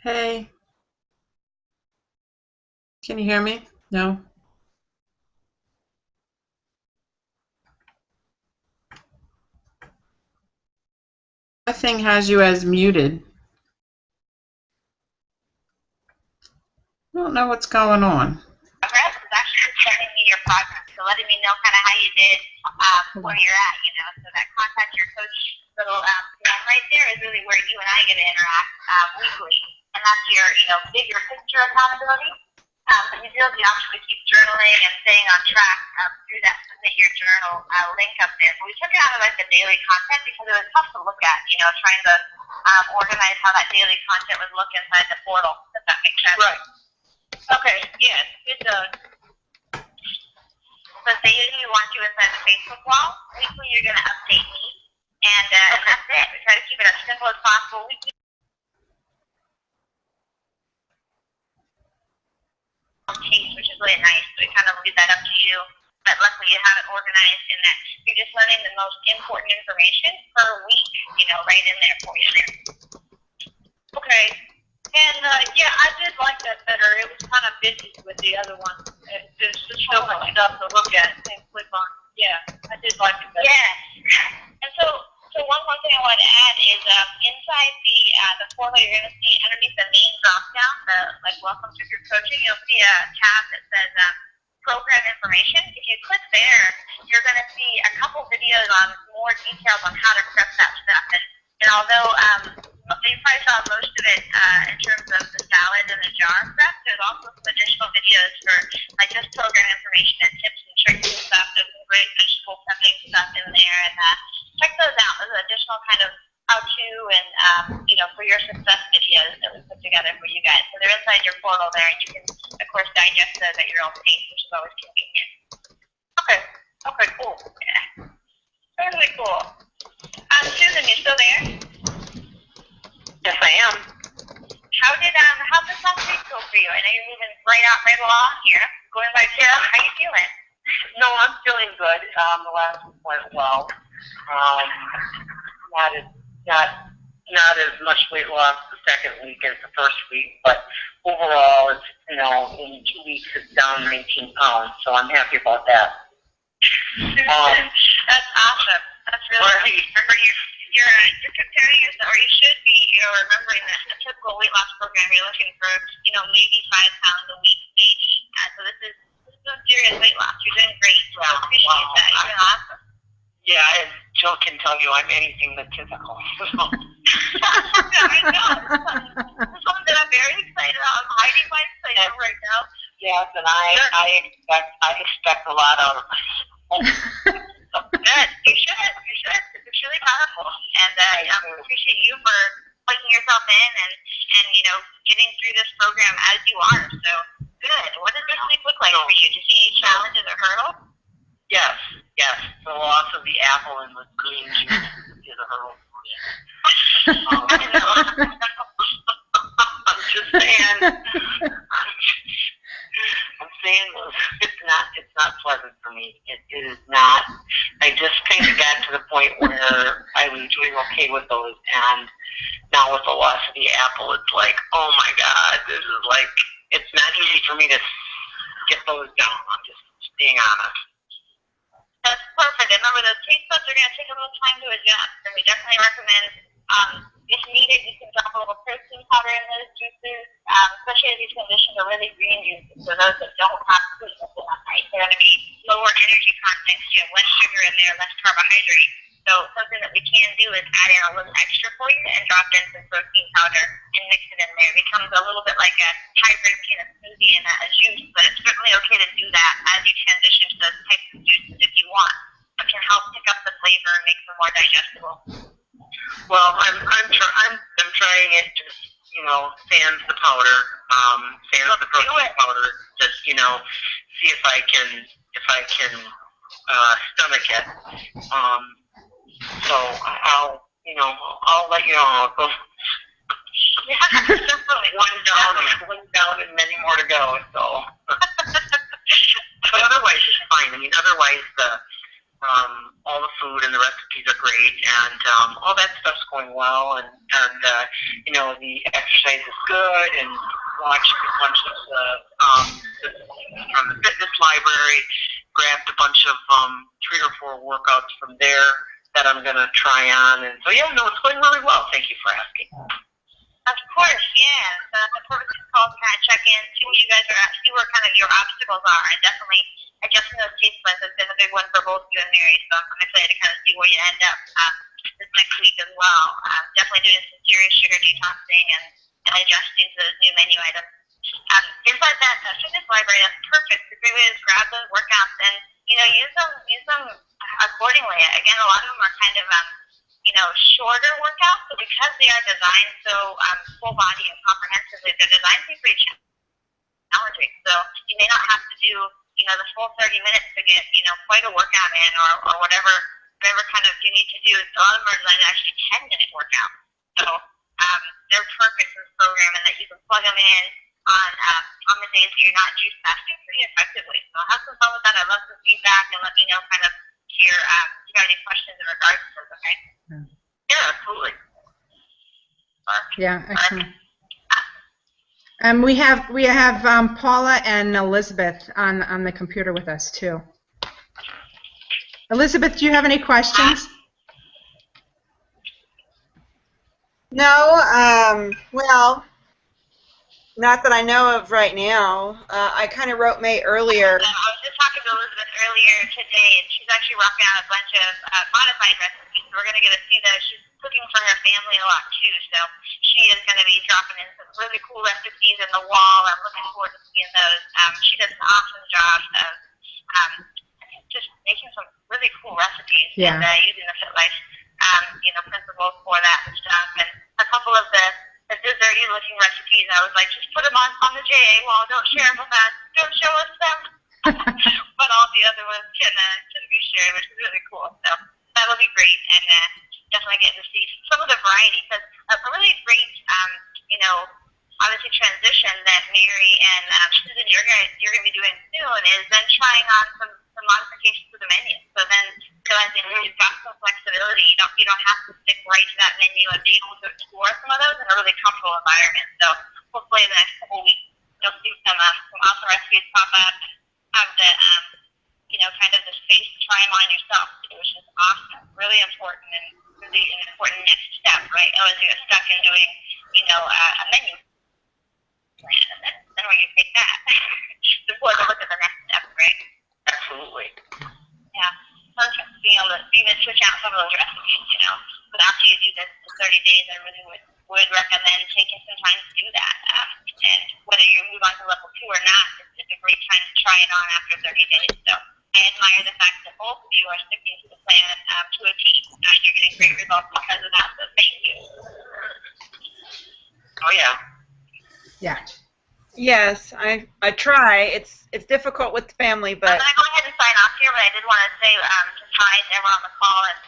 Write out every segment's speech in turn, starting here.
Hey, can you hear me? No? That thing has you as muted. I don't know what's going on. Progress is actually sending me your progress, so letting me know kind of how you did, where you're at, so that contact your coach little form right there is really where you and I get to interact weekly, and that's your, bigger picture accountability. But you build the option to keep journaling and staying on track through that submit your journal link up there. But we took it out of like the daily content because it was tough to look at, trying to organize how that daily content would look inside the portal, if that makes sense. Right. Okay, yes, it does. So say you want to inside the Facebook wall, weekly you're going to update me, and that's it. We try to keep it as simple as possible. Weekly taste, which is really nice. So we kind of leave that up to you. But luckily you have it organized in that you're just letting the most important information per week, right in there for you there. Okay. And, yeah, I did like that better. It was kind of busy with the other one. There's just so much stuff to look at and click on. Yeah, I did like it better. Yes. And so one more thing I wanted to add is inside the portal, you're going to see underneath the main drop down, the welcome to group coaching, you'll see a tab that says program information. If you click there, you're going to see a couple videos on more details on how to prep that stuff. And although you probably saw most of it in terms of the salad and the jar prep, there's also some additional videos for like just program information and tips and tricks and stuff. There's some great vegetable prepping stuff in there, and check those out. Those are additional kind of how-to and for your success videos that we put together for you guys. So they're inside your portal there, and you can of course digest those at your own pace, which is always convenient. Okay. Okay, cool. Yeah. Really cool. Susan, you still there? Yes, I am. How'd this last week go for you? I know you're moving right along here, going by zero. How you feeling? No, I'm feeling good. The last week went well. Not as much weight loss the second week as the first week, but overall, it's in 2 weeks it's down 19 pounds, so I'm happy about that. That's awesome. That's really right. Remember, you're comparing yourself, or you should be, remembering that a typical weight loss program you're looking for, maybe 5 pounds a week, maybe. So this is some serious weight loss. You're doing great. So I appreciate that. You're doing awesome. Yeah, and Jill can tell you I'm anything but typical. I know. This is something that I'm very excited about. I'm hiding my excitement right now. Yes, and I expect a lot out of myself. Good. You should. It's really powerful. And I appreciate you for plugging yourself in and getting through this program as you are. So good. What does this week look like for you? Do you see any challenges or hurdles? Yes. The loss of the apple and the green juice is a hurdle for me. I'm just saying. I'm saying it's not pleasant for me. It is not. I just kind of got to the point where I was doing okay with those, and now with the loss of the apple, it's like, oh my God, this is like, it's not easy for me to get those down. I'm just being honest. That's perfect. And remember, those taste buds are going to take a little time to adjust, and we definitely recommend, if needed, you can drop a little protein powder in those juices, especially as these conditions are really green juices. So those that don't have sweetness in them, right? They're going to be lower energy content. You have less sugar in there, less carbohydrate. So something that we can do is add in a little extra for you and drop in some protein powder and mix it in there. It becomes a little bit like a hybrid kind of smoothie and a juice, but it's certainly okay to do that as you transition to those types of juices if you want. It can help pick up the flavor and make them more digestible. Well, I'm trying it. Just sans the powder, sans the protein powder. Just see if I can stomach it. So I'll let you know how it goes. Yeah, definitely. One down and many more to go. So, but otherwise it's fine. I mean, otherwise all the food and the recipes are great, and all that stuff's going well, and you know, the exercise is good, and watched a bunch of from the fitness library, grabbed a bunch of 3 or 4 workouts from there that I'm going to try on, and so yeah, no, it's going really well. Thank you for asking. Of course, yeah. The purpose of this call is to kind of check in, see what you guys are at, see where kind of your obstacles are, and definitely adjusting those taste buds has been a big one for both you and Mary, so I'm excited to kind of see where you end up this next week as well. Definitely doing some serious sugar detoxing and adjusting to those new menu items. Inside that fitness library, that's perfect. It's a great way to grab those workouts and, you know, use them accordingly. Again, a lot of them are kind of, you know, shorter workouts, but because they are designed so full body and comprehensively, they're designed to be pretty challenging. So you may not have to do, you know, the full 30 minutes to get, you know, quite a workout in, or whatever kind of you need to do. A lot of them are designed actually 10-minute workouts. So they're perfect for this program, and that you can plug them in on the days that you're not juice fasting pretty effectively. So have some fun with that. I'd love some feedback, and let me know kind of if you got any questions in regards to this, okay? Yeah, absolutely. Yeah, excellent. We have Paula and Elizabeth on the computer with us too. Elizabeth, do you have any questions? No, well, not that I know of right now. I kind of wrote May earlier. I was just talking to Elizabeth earlier today, and she's actually rocking out a bunch of modified recipes. So we're going to get to see those. She's cooking for her family a lot too, so she is going to be dropping in some really cool recipes in the wall. I'm looking forward to seeing those. She does an awesome job of just making some really cool recipes and using the Fit Life, you know, principles for that and stuff. And a couple of the desserty looking recipes, I was like, just put them on the JA wall. Don't share them with us. Don't show us them. But all the other ones can be shared, which is really cool. So that'll be great, and definitely getting to see some of the variety, because a really great, you know, obviously transition that Mary and Susan, you're going to be doing soon, is then trying on some modifications to the menu. So then realizing you've got some flexibility, you don't have to stick right to that menu, and be able to explore some of those in a really comfortable environment. So hopefully in the next couple of weeks you'll see some awesome recipes pop up. Have the you know, kind of the space to try them on yourself, which is awesome, really important, and really an important next step, right? Otherwise you get stuck in doing, you know, a menu plan, and then where you take that. It's important to look at the next step, right? Absolutely. Yeah, perfect. Being able to even switch out some of those recipes, you know. But after you do this for 30 days, I really would recommend taking some time to do that. And whether you move on to level 2 or not, it's a great time to try it on after 30 days. So I admire the fact that both of you are sticking to the plan to a T. You're getting great results because of that, so thank you. Oh, yeah. Yeah. Yes, I try. It's difficult with the family, but... I'm going to go ahead and sign off here, but I did want to say just hi to everyone on the call and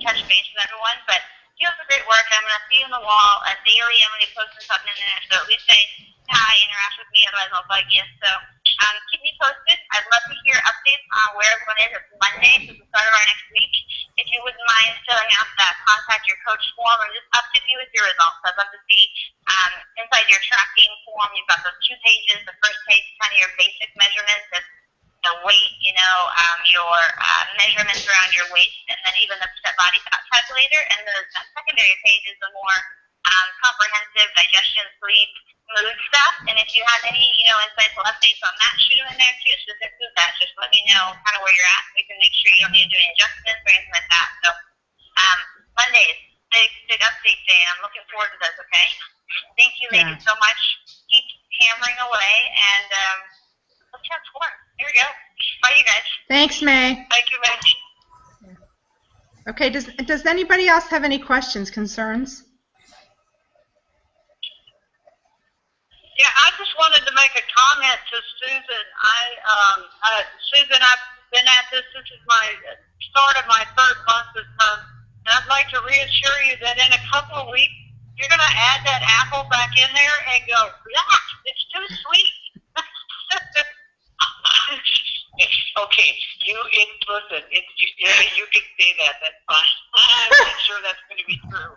touch base with everyone. But you have the great work. I'm going to see you on the wall daily. I'm going to be posting something in there, so at least say hi, interact with me, otherwise I'll bug you. So keep me posted. I'd love to hear updates on where everyone is. It's Monday, so it's the start of our next week. If you wouldn't mind filling out that contact your coach form, and just update me with your results. I'd love to see inside your tracking form, you've got those 2 pages. The first page is kind of your basic measurements. It's the weight, you know, your measurements around your waist, and then even the percent body fat calculator. And the secondary page is the more comprehensive digestion, sleep, mood stuff. And if you have any, you know, insightful updates on that, shoot them in there too. So just do that. Just let me know kind of where you're at. We can make sure you don't need to do any adjustments or anything like that. So Mondays, big update day. I'm looking forward to this. Okay. Thank you, ladies, so much. Keep hammering away, and let's transform. Here we go. Bye, you guys. Thanks, May. Thank you, May. Okay, does anybody else have any questions, concerns? Yeah, I just wanted to make a comment to Susan. Susan, I've been at this. This is my start of my 3rd month with her, and I'd like to reassure you that in a couple of weeks, you're going to add that apple back in there and go, yuck, it's too sweet. Okay, Listen, you can say that. That's fine. I'm not sure that's going to be true.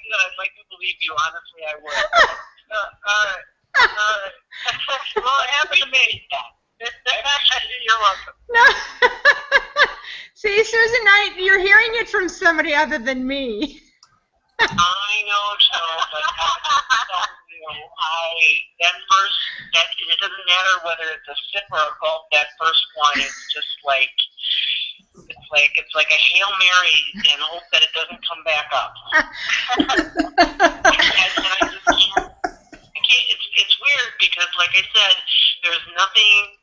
I'd like to believe you. Honestly, I would. All right. Well, it happened to me. You're welcome. No. See, Susan, you're hearing it from somebody other than me. I know, Joe, but it doesn't matter whether it's a sip or a gulp. That first one, it's just like it's like a Hail Mary and hope that it doesn't come back up. And I just can't. It's weird because, like I said, there's nothing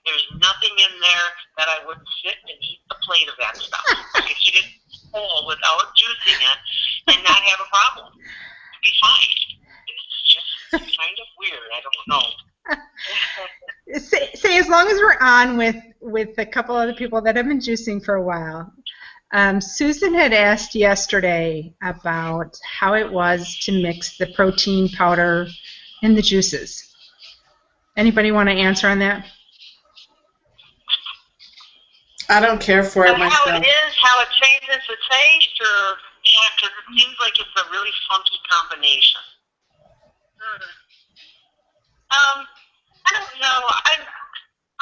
in there that I wouldn't sit and eat a plate of that stuff. I could eat it whole without juicing it and not have a problem. It'd be fine. It's just kind of weird. I don't know. Say, as long as we're on with a couple other people that have been juicing for a while, Susan had asked yesterday about how it was to mix the protein powder in the juices. Anybody want to answer on that? I don't care for it How myself. it is, how it changes the taste, or Yeah, because it seems like it's a really funky combination. I don't know.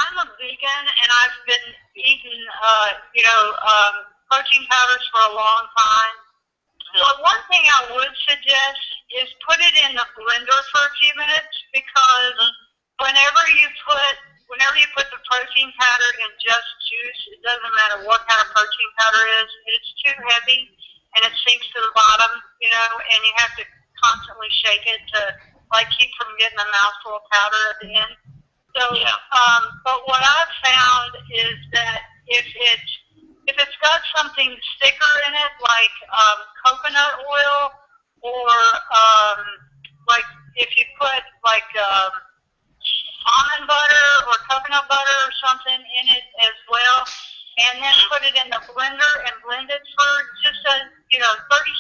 I'm a vegan, and I've been eating, protein powders for a long time. But one thing I would suggest is put it in the blender for a few minutes, because whenever you put the protein powder in just juice, it doesn't matter what kind of protein powder it is, it's too heavy and it sinks to the bottom, and you have to constantly shake it to keep from getting a mouthful of powder at the end. So, but what I've found is that if it's got something thicker in it, like coconut oil, or if you put almond butter or coconut butter or something in it as well, and then put it in the blender and blend it for just 30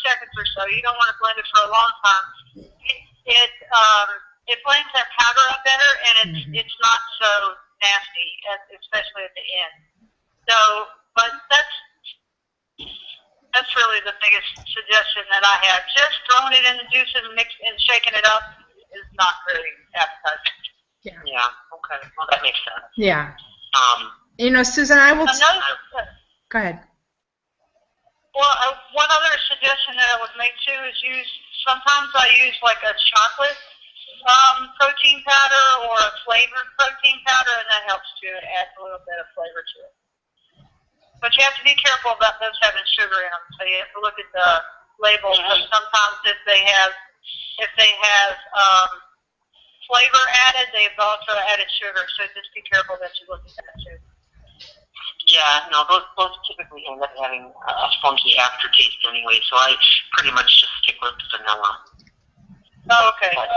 seconds or so. You don't want to blend it for a long time. It blends that powder up better, and it's not so nasty, especially at the end. So, but that's really the biggest suggestion that I have. Just throwing it in the juices and shaking it up is not very appetizing. Yeah. Yeah. Okay. Well, that makes sense. Yeah. Susan, I will. Go ahead. Well, one other suggestion that I would make too is sometimes I use like a chocolate protein powder or a flavored protein powder, and that helps too. It adds a little bit of flavor to it. But you have to be careful about those having sugar in them. So you have to look at the label. Because sometimes if they have flavor added, they've also added sugar. So just be careful that you look at that too. Yeah, no, those typically end up having a funky aftertaste anyway, so I pretty much just stick with vanilla. Oh, okay. But,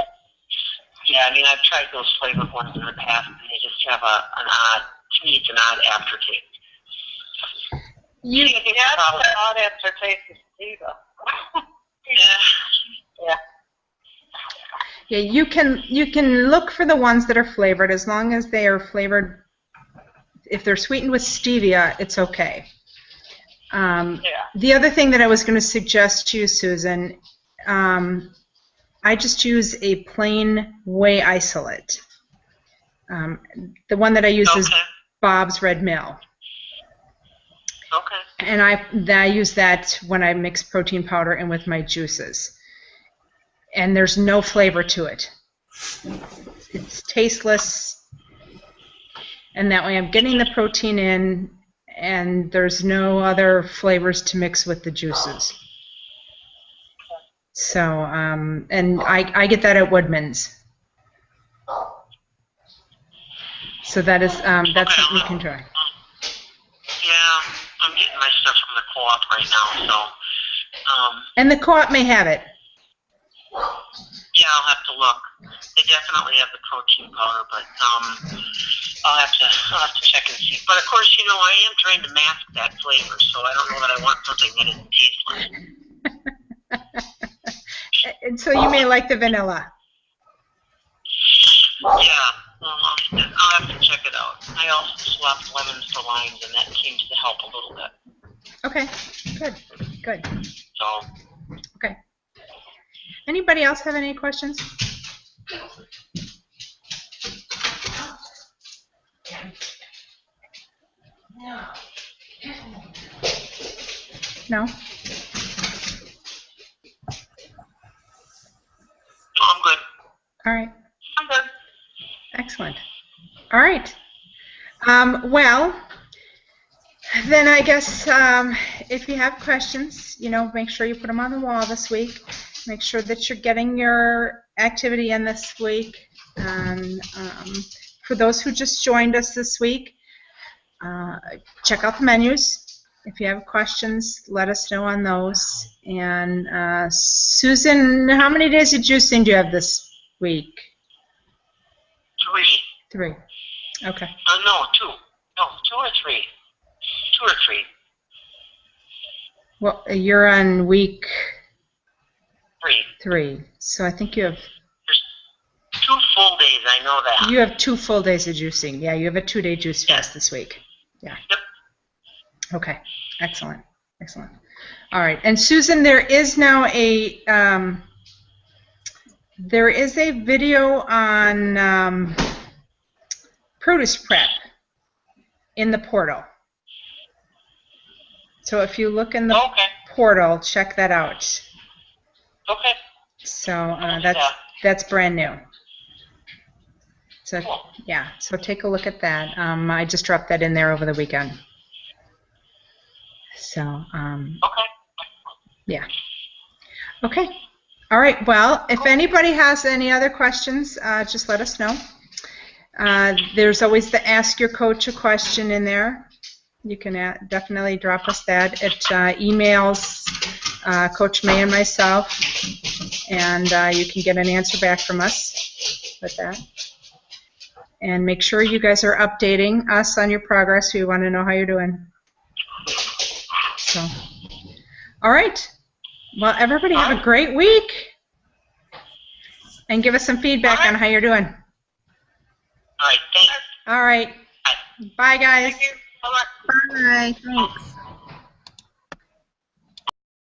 yeah, I mean, I've tried those flavored ones in the past, and they just have to me, it's an odd aftertaste. That's an odd aftertaste of sativa. Yeah. Yeah, you can look for the ones that are flavored, as long as they are flavored. If they're sweetened with stevia, it's okay. The other thing that I was going to suggest to you, Susan, I just use a plain whey isolate. The one that I use is Bob's Red Mill. Okay. And I use that when I mix protein powder in with my juices. And there's no flavor to it. It's tasteless. And that way I'm getting the protein in, and there's no other flavors to mix with the juices. So, and I get that at Woodman's. So that is, that's something you can try. Yeah, I'm getting my stuff from the co-op right now, so. And the co-op may have it. Yeah, I'll have to look. They definitely have the protein powder, but I'll have to check and see. But of course, I am trying to mask that flavor, so I don't know that I want something that doesn't taste like. And so you may like the vanilla. I'll have to check it out. I also swapped lemons to limes, and that seems to help a little bit. Okay, good. So, Okay. Anybody else have any questions? No? no, I'm good. All right. I'm good. Excellent. All right. Well, then I guess if you have questions, make sure you put them on the wall this week. Make sure that you're getting your activity in this week. And for those who just joined us this week, check out the menus. If you have questions, let us know on those. And Susan, how many days of juicing do you have this week? 3. 3. Okay. No, 2. No, 2 or 3. 2 or 3. Well, you're on week 3. 3. So I think you have... There's 2 full days, I know that. You have 2 full days of juicing. Yeah, you have a 2-day juice fast this week. Yeah. Yep. Okay. Excellent. All right. And Susan, there is now a video on produce prep in the portal. So if you look in the portal, check that out. Okay. So that's brand new. So yeah, so take a look at that. I just dropped that in there over the weekend. So yeah. Okay. All right. Well, if anybody has any other questions, just let us know. There's always the Ask Your Coach a question in there. You can definitely drop us that. It emails Coach May and myself, and you can get an answer back from us with that. And make sure you guys are updating us on your progress. We want to know how you're doing. So, all right. Well, everybody have a great week. And give us some feedback on how you're doing. All right, thanks. All right. Bye, guys. Thank you. Bye-bye. Bye. Thanks.